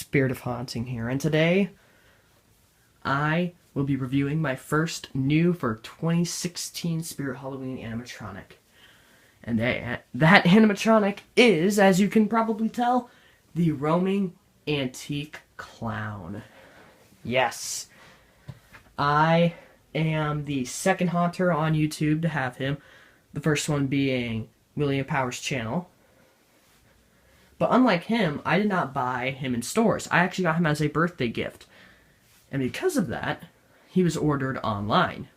Spirit of Haunting here, and today I will be reviewing my first new for 2016 Spirit Halloween animatronic. And that animatronic is, as you can probably tell, the roaming antique clown. Yes, I am the second haunter on YouTube to have him, the first one being William Power's channel. But unlike him, I did not buy him in stores. I actually got him as a birthday gift. And because of that, he was ordered online.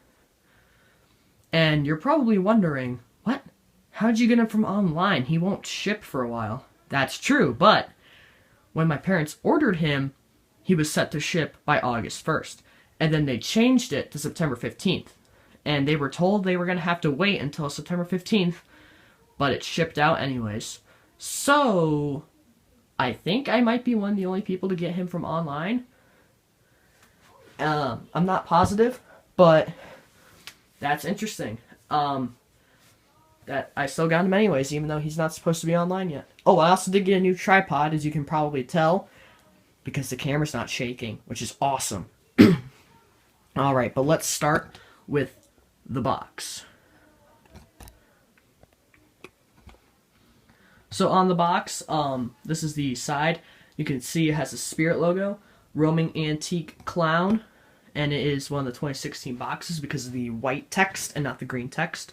And you're probably wondering, what? How'd you get him from online? He won't ship for a while. That's true, but when my parents ordered him, he was set to ship by August 1st. And then they changed it to September 15th. And they were told they were going to have to wait until September 15th, but it shipped out anyways. So, I think I might be one of the only people to get him from online. I'm not positive, but that's interesting. That I still got him anyways, even though he's not supposed to be online yet. Oh, I also did get a new tripod, as you can probably tell, because the camera's not shaking, which is awesome. Alright, but let's start with the box. So on the box, this is the side. You can see it has a Spirit logo, roaming antique clown, and it is one of the 2016 boxes because of the white text and not the green text.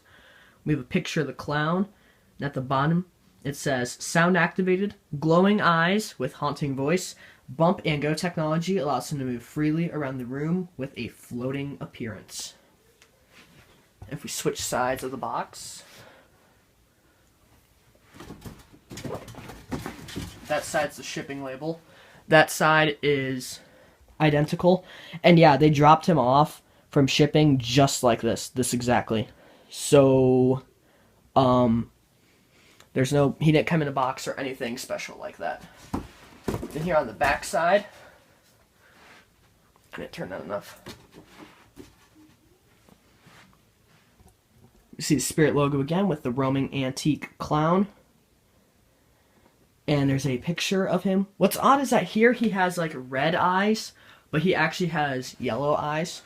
We have a picture of the clown, and at the bottom it says, sound activated, glowing eyes with haunting voice, bump and go technology allows him to move freely around the room with a floating appearance. If we switch sides of the box, that side's the shipping label. That side is identical. And yeah, they dropped him off from shipping just like this exactly. So, there's no, he didn't come in a box or anything special like that. Then here on the back side, I didn't turn that enough. You see the Spirit logo again with the roaming antique clown. And there's a picture of him. What's odd is that here he has like red eyes, but he actually has yellow eyes.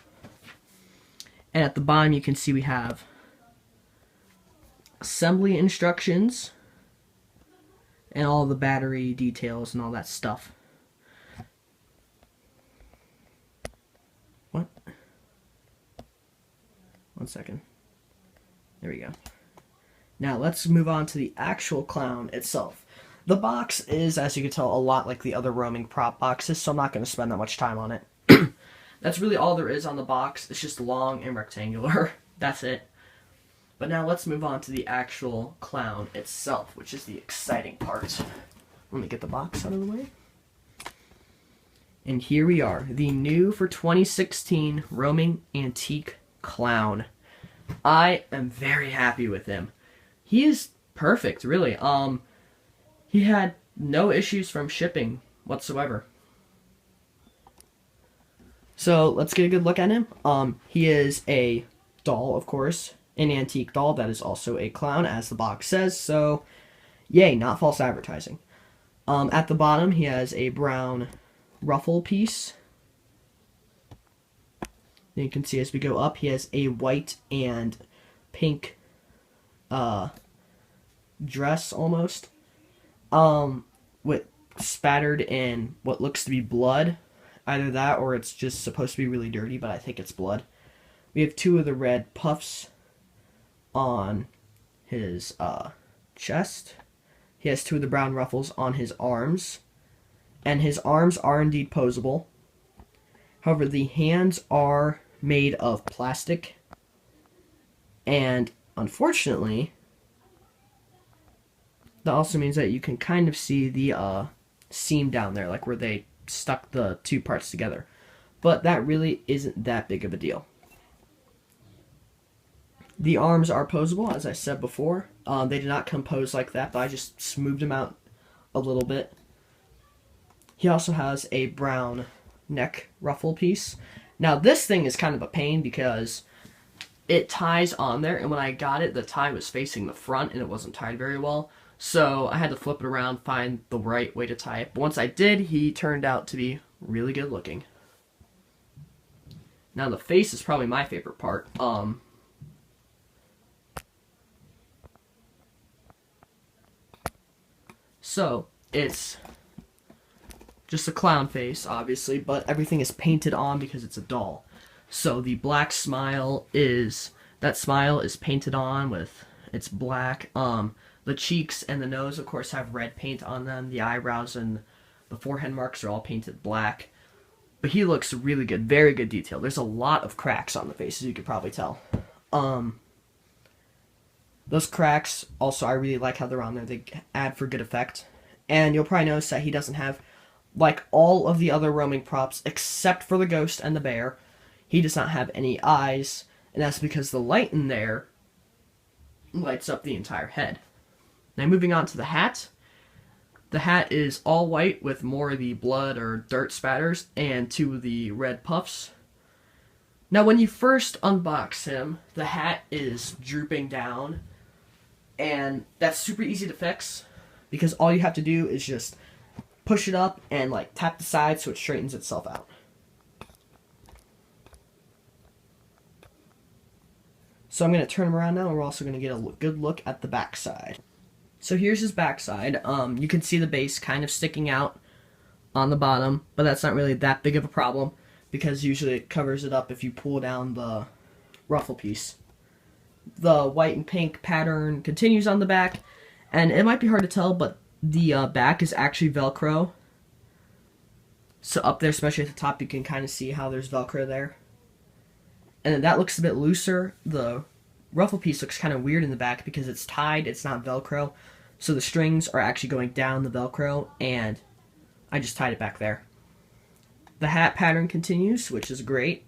And at the bottom you can see we have assembly instructions and all the battery details and all that stuff. What? One second. There we go. Now let's move on to the actual clown itself. The box is, as you can tell, a lot like the other roaming prop boxes, so I'm not going to spend that much time on it. That's really all there is on the box. It's just long and rectangular. That's it. But now let's move on to the actual clown itself, which is the exciting part. Let me get the box out of the way. And here we are, the new for 2016 roaming antique clown. I am very happy with him. He is perfect, really. He had no issues from shipping whatsoever. So let's get a good look at him. He is a doll, of course, an antique doll that is also a clown, as the box says. So, yay, not false advertising. At the bottom, he has a brown ruffle piece. Then you can see as we go up, he has a white and pink dress almost. With spattered in what looks to be blood. Either that or it's just supposed to be really dirty, but I think it's blood. We have two of the red puffs on his chest. He has two of the brown ruffles on his arms. And his arms are indeed posable. However, the hands are made of plastic. And unfortunately, that also means that you can kind of see the seam down there, like where they stuck the two parts together. But that really isn't that big of a deal. The arms are posable, as I said before. They did not come posed like that, but I just smoothed them out a little bit. He also has a brown neck ruffle piece. Now this thing is kind of a pain because it ties on there, and when I got it, the tie was facing the front and it wasn't tied very well. So I had to flip it around, find the right way to tie it. But once I did, he turned out to be really good looking. Now the face is probably my favorite part. So it's just a clown face, obviously, but everything is painted on because it's a doll. So the black smile is, that smile is painted on with, it's black. The cheeks and the nose, of course, have red paint on them. The eyebrows and the forehead marks are all painted black. But he looks really good, very good detail. There's a lot of cracks on the face, as you could probably tell. Those cracks, also, I really like how they're on there. They add for good effect. And you'll probably notice that he doesn't have, like all of the other roaming props, except for the ghost and the bear, he does not have any eyes. And that's because the light in there lights up the entire head. Now moving on to the hat. The hat is all white with more of the blood or dirt spatters and 2 of the red puffs. Now when you first unbox him, the hat is drooping down, and that's super easy to fix because all you have to do is just push it up and like tap the side so it straightens itself out. So I'm going to turn him around now, and we're also going to get a good look at the back side. So here's his backside. You can see the base kind of sticking out on the bottom, but that's not really that big of a problem because usually it covers it up if you pull down the ruffle piece. The white and pink pattern continues on the back, and it might be hard to tell, but the back is actually Velcro. So up there, especially at the top, you can kind of see how there's Velcro there. And then that looks a bit looser. The ruffle piece looks kind of weird in the back because it's tied, it's not Velcro. So the strings are actually going down the Velcro, and I just tied it back there. The hat pattern continues, which is great.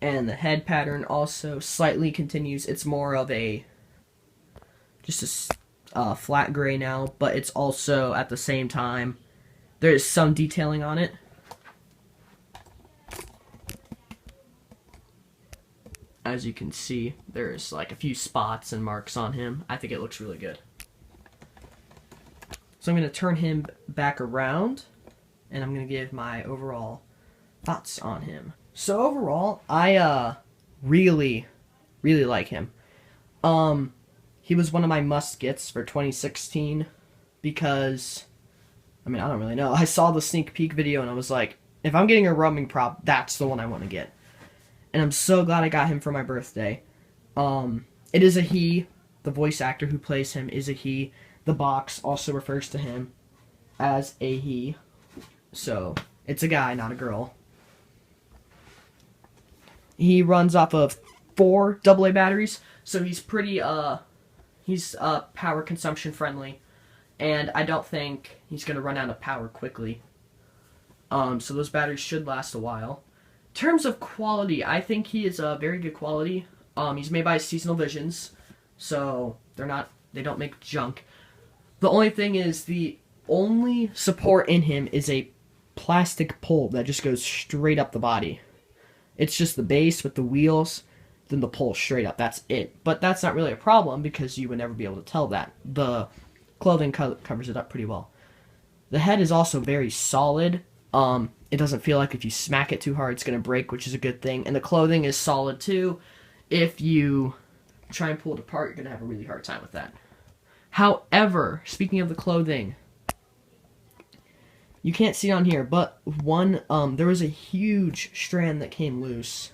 And the head pattern also slightly continues. It's more of a, just a flat gray now, but it's also, at the same time, there is some detailing on it. As you can see, there's like a few spots and marks on him. I think it looks really good. So I'm going to turn him back around, and I'm going to give my overall thoughts on him. So overall, I really like him. He was one of my must-gets for 2016 because, I mean, I don't really know. I saw the sneak peek video, and I was like, if I'm getting a roaming prop, that's the one I want to get. And I'm so glad I got him for my birthday. It is a he. The voice actor who plays him is a he. The box also refers to him as a he. So, it's a guy, not a girl. He runs off of 4 AA batteries, so he's pretty, he's power consumption friendly. And I don't think he's going to run out of power quickly. So those batteries should last a while. In terms of quality, I think he is a very good quality. He's made by Seasonal Visions, so they don't make junk. The only thing is, the only support in him is a plastic pole that just goes straight up the body. It's just the base with the wheels, then the pole straight up. That's it. But that's not really a problem because you would never be able to tell that. The clothing covers it up pretty well. The head is also very solid. It doesn't feel like if you smack it too hard it's going to break, which is a good thing. And the clothing is solid too. If you try and pull it apart, you're going to have a really hard time with that. However, speaking of the clothing, you can't see on here, but there was a huge strand that came loose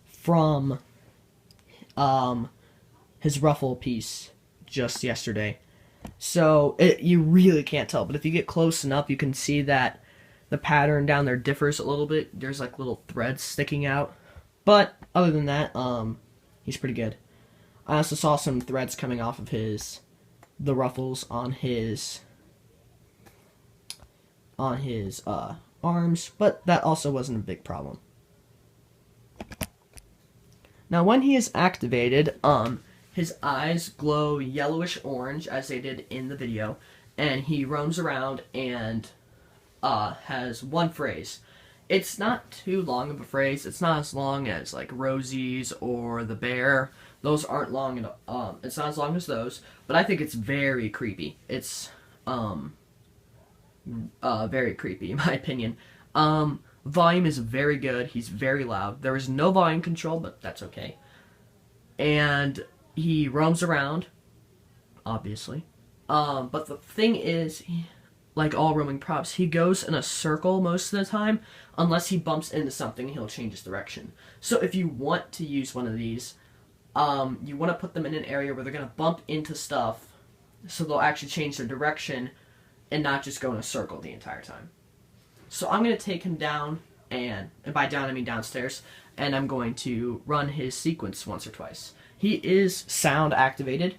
from his ruffle piece just yesterday. So you really can't tell, but if you get close enough, you can see that the pattern down there differs a little bit. There's like little threads sticking out. But other than that, he's pretty good. I also saw some threads coming off of the ruffles on his arms, but that also wasn't a big problem. Now when he is activated, his eyes glow yellowish orange as they did in the video, and he roams around and has one phrase. It's not too long of a phrase. It's not as long as like Rosie's or the bear, Those aren't long enough. It's not as long as those, but I think it's very creepy. It's very creepy in my opinion. Volume is very good. He's very loud. There is no volume control, but that's okay. And he roams around, obviously. But the thing is, like all roaming props, he goes in a circle most of the time, unless he bumps into something, he'll change his direction. So if you want to use one of these, you want to put them in an area where they're going to bump into stuff, so they'll actually change their direction and not just go in a circle the entire time. So I'm going to take him down, and by down I mean downstairs, and I'm going to run his sequence once or twice. He is sound activated.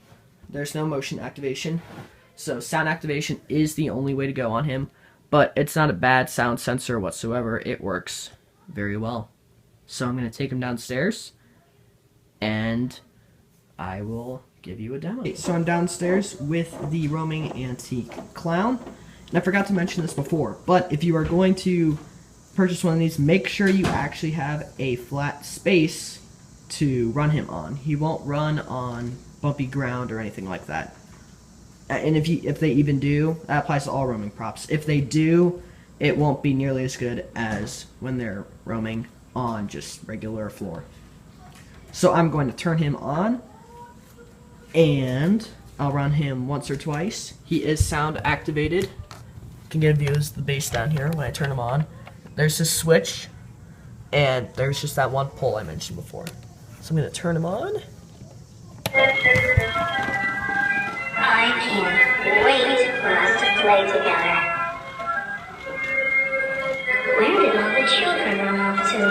There's no motion activation. So sound activation is the only way to go on him, but it's not a bad sound sensor whatsoever. It works very well. So I'm going to take him downstairs, and I will give you a demo. So I'm downstairs with the roaming antique clown. And I forgot to mention this before, but if you are going to purchase one of these, make sure you actually have a flat space to run him on. He won't run on bumpy ground or anything like that. And if they even do, that applies to all roaming props. If they do, it won't be nearly as good as when they're roaming on just regular floor. So I'm going to turn him on, and I'll run him once or twice. He is sound activated. You can get a view of the bass down here when I turn him on. There's this switch, and there's just that one pull I mentioned before. So I'm going to turn him on. I can't wait for us to play together. Where did all the children run off to?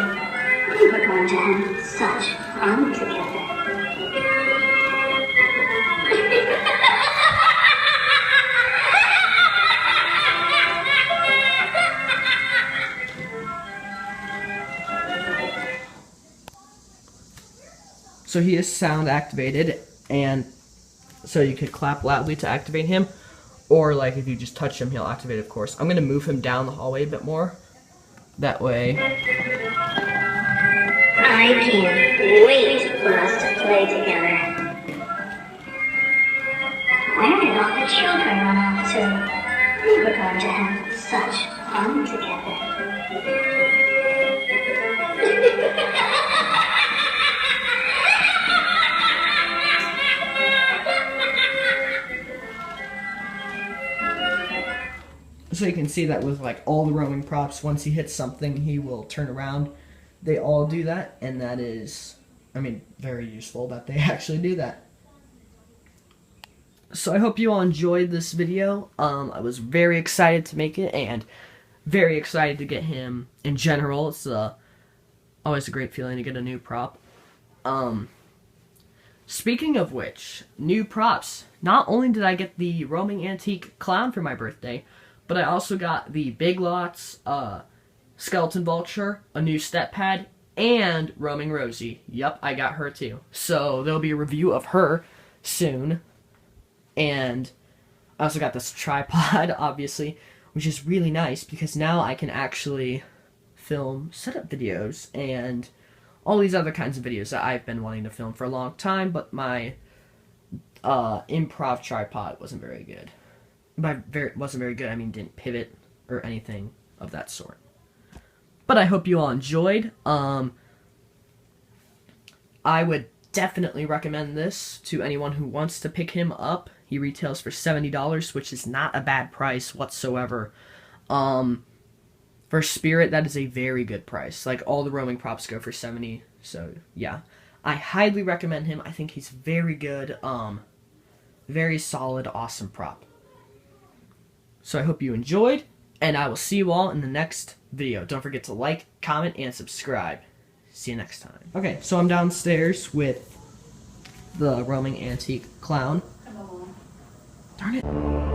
We're going to have such fun together. So he is sound activated, and so you could clap loudly to activate him, or like if you just touch him, he'll activate, of course. I'm going to move him down the hallway a bit more. That way. I can't wait for us to play together. Where did all the children run off to? We're going to have such fun together. So you can see that with like all the roaming props, once he hits something, he will turn around. They all do that, and that is, I mean, very useful that they actually do that. So I hope you all enjoyed this video. I was very excited to make it, and very excited to get him in general. It's always a great feeling to get a new prop. Speaking of which, new props. Not only did I get the roaming antique clown for my birthday, but I also got the Big Lots skeleton vulture, a new step pad, and roaming Rosie. Yep, I got her too. So there'll be a review of her soon. And I also got this tripod, obviously, which is really nice because now I can actually film setup videos and all these other kinds of videos that I've been wanting to film for a long time, but my improv tripod wasn't very good. Wasn't very good, I mean didn't pivot or anything of that sort. But I hope you all enjoyed. I would definitely recommend this to anyone who wants to pick him up. He retails for $70, which is not a bad price whatsoever. For Spirit, that is a very good price. Like, all the roaming props go for $70, so yeah. I highly recommend him. I think he's very good. Very solid, awesome prop. So I hope you enjoyed, and I will see you all in the next video. Don't forget to like, comment, and subscribe. See you next time. Okay, so I'm downstairs with the roaming antique clown. Darn it.